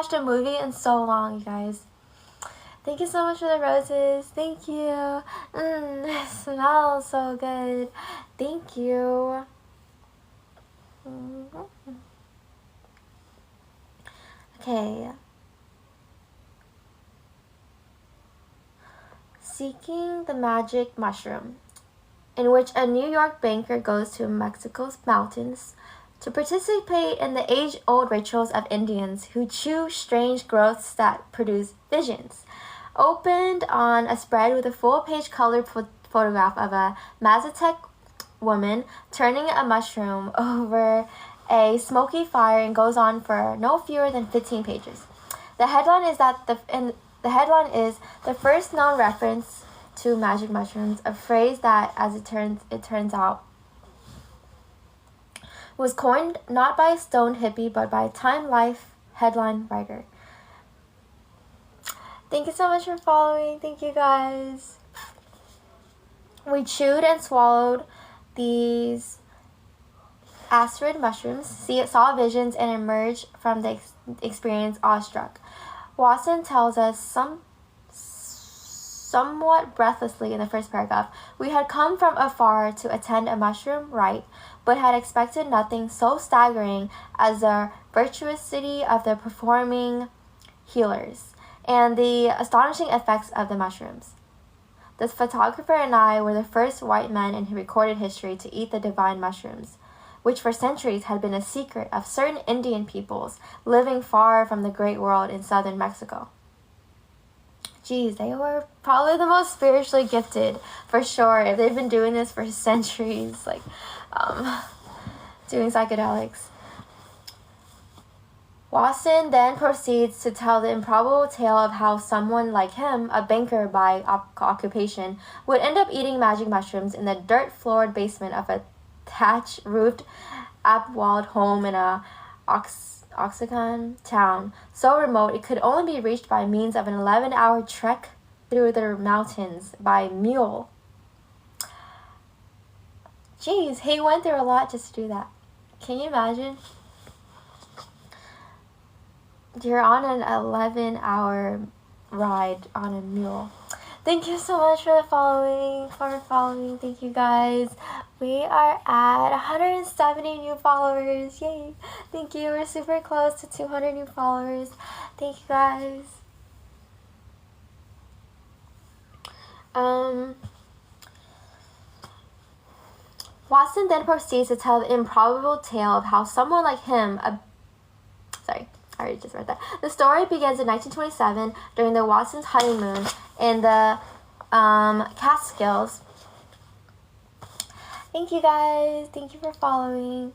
watched a movie in so long, you guys. Thank you so much for the roses. Thank you. It smells so good. Thank you. Okay. Seeking the magic mushroom, in which a New York banker goes to Mexico's mountains to participate in the age-old rituals of Indians who chew strange growths that produce visions. Opened on a spread with a full-page colored photograph of a Mazatec woman turning a mushroom over a smoky fire, and goes on for no fewer than 15 pages. The headline is the first known reference to magic mushrooms, a phrase that, as it turns out, was coined not by a stoned hippie but by a Time Life headline writer. Thank you so much for following. Thank you, guys. We chewed and swallowed these acrid mushrooms, saw visions, and emerged from the experience awestruck. Watson tells us somewhat breathlessly in the first paragraph, we had come from afar to attend a mushroom rite, but had expected nothing so staggering as the virtuosity of the performing healers and the astonishing effects of the mushrooms. The photographer and I were the first white men in recorded history to eat the divine mushrooms, which for centuries had been a secret of certain Indian peoples living far from the great world in southern Mexico. Geez, they were probably the most spiritually gifted, for sure, if they've been doing this for centuries, doing psychedelics. Watson then proceeds to tell the improbable tale of how someone like him, a banker by occupation, would end up eating magic mushrooms in the dirt-floored basement of a thatch-roofed, up-walled home in a Oaxacan town, so remote it could only be reached by means of an 11-hour trek through the mountains by mule. Jeez, he went through a lot just to do that. Can you imagine? You're on an 11-hour ride on a mule. Thank you so much for following. Thank you, guys. We are at 170 new followers. Yay. Thank you. We're super close to 200 new followers. Thank you, guys. Watson then proceeds to tell the improbable tale of how someone like him, I already just read that. The story begins in 1927 during the Watson's honeymoon in the Catskills. Thank you, guys. Thank you for following.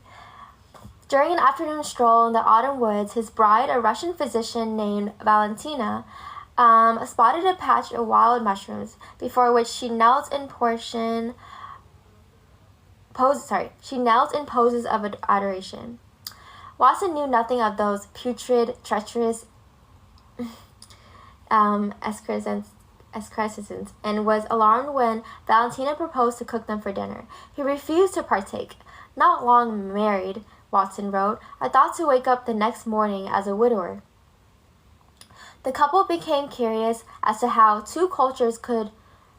During an afternoon stroll in the autumn woods, his bride, a Russian physician named Valentina, spotted a patch of wild mushrooms, before which she knelt in poses of adoration. Watson knew nothing of those putrid, treacherous excrescences, and was alarmed when Valentina proposed to cook them for dinner. He refused to partake. Not long married, Watson wrote, I thought to wake up the next morning as a widower. The couple became curious as to how two cultures could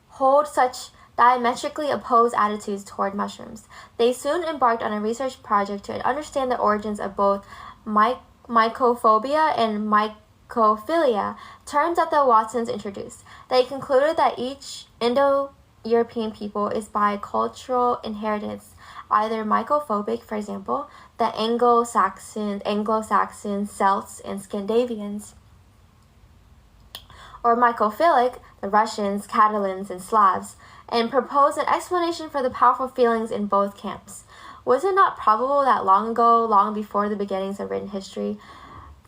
hold such diametrically opposed attitudes toward mushrooms. They soon embarked on a research project to understand the origins of both mycophobia and mycophilia, terms that the Watsons introduced. They concluded that each Indo-European people is by cultural inheritance either mycophobic, for example, the Anglo-Saxons, Celts, and Scandinavians, or mycophilic, the Russians, Catalans, and Slavs, and proposed an explanation for the powerful feelings in both camps. Was it not probable that long ago, long before the beginnings of written history,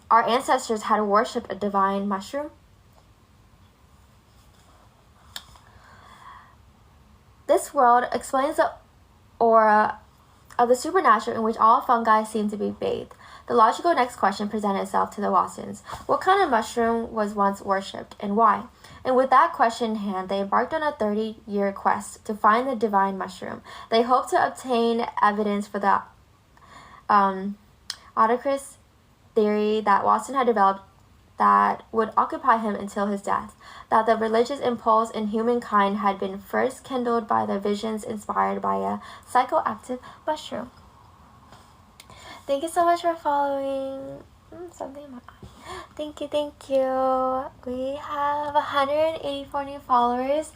our ancestors had worshipped a divine mushroom? This world explains the aura of the supernatural in which all fungi seem to be bathed. The logical next question presented itself to the Watsons. What kind of mushroom was once worshipped, and why? And with that question in hand, they embarked on a 30-year quest to find the divine mushroom. They hoped to obtain evidence for the autocracy theory that Watson had developed that would occupy him until his death, that the religious impulse in humankind had been first kindled by the visions inspired by a psychoactive mushroom. Thank you so much for following. Something in my eye. Thank you. We have 184 new followers.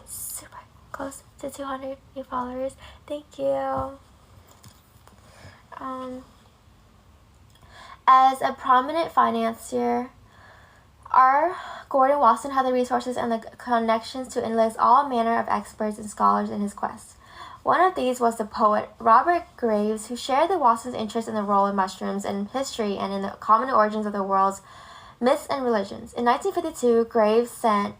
Super close to 200 new followers. Thank you. As a prominent financier, R. Gordon Wasson had the resources and the connections to enlist all manner of experts and scholars in his quest. One of these was the poet Robert Graves, who shared the Wasson's interest in the role of mushrooms in history and in the common origins of the world's myths and religions. In 1952, Graves sent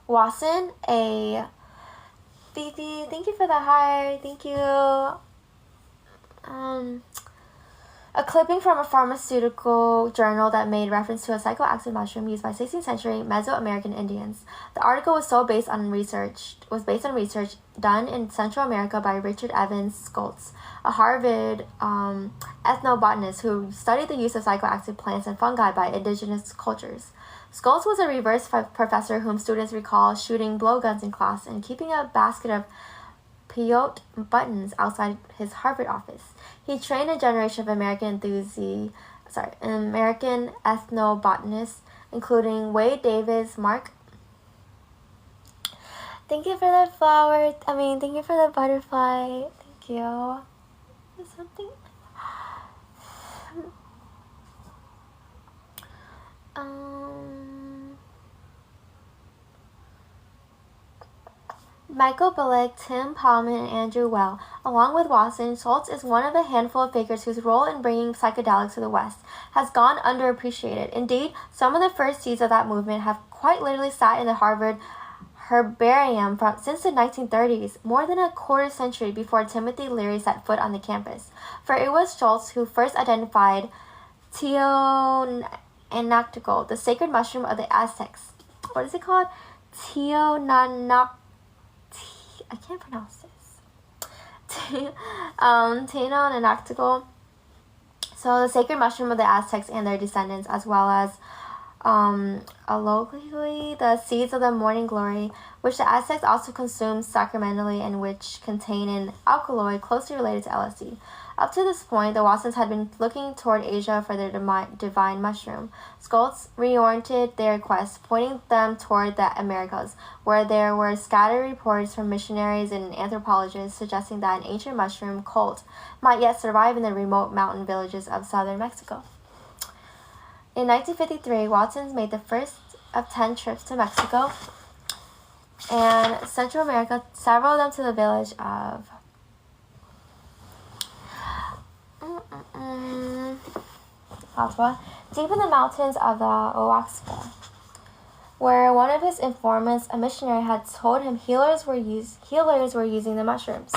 Wasson a Fifi, thank you for the heart, thank you. A clipping from a pharmaceutical journal that made reference to a psychoactive mushroom used by 16th century Mesoamerican Indians. The article was based on research done in Central America by Richard Evans Schultz, a Harvard ethnobotanist who studied the use of psychoactive plants and fungi by indigenous cultures. Schultz was a reverse professor whom students recall shooting blowguns in class and keeping a basket of peyote buttons outside his Harvard office. He trained a generation of American ethnobotanists, including Wade Davis, Mark. Thank you for the flower. Thank you for the butterfly. Thank you. There's something. Michael Billig, Tim Palman, and Andrew Well. Along with Wasson, Schultz is one of a handful of figures whose role in bringing psychedelics to the West has gone underappreciated. Indeed, some of the first seeds of that movement have quite literally sat in the Harvard herbarium since the 1930s, more than a quarter century before Timothy Leary set foot on the campus. For it was Schultz who first identified Teonanactocale, the sacred mushroom of the Aztecs. What is it called? I can't pronounce this. Teonanactocale. So the sacred mushroom of the Aztecs and their descendants, as well as locally the seeds of the morning glory, which the Aztecs also consumed sacramentally and which contain an alkaloid closely related to LSD. Up to this point, the Wassons had been looking toward Asia for their divine mushroom. Schultz reoriented their quest, pointing them toward the Americas, where there were scattered reports from missionaries and anthropologists suggesting that an ancient mushroom cult might yet survive in the remote mountain villages of southern Mexico. In 1953, Watsons made the first of 10 trips to Mexico and Central America, several of them to the village of deep in the mountains of the Oaxaca, where one of his informants, a missionary, had told him healers were using the mushrooms.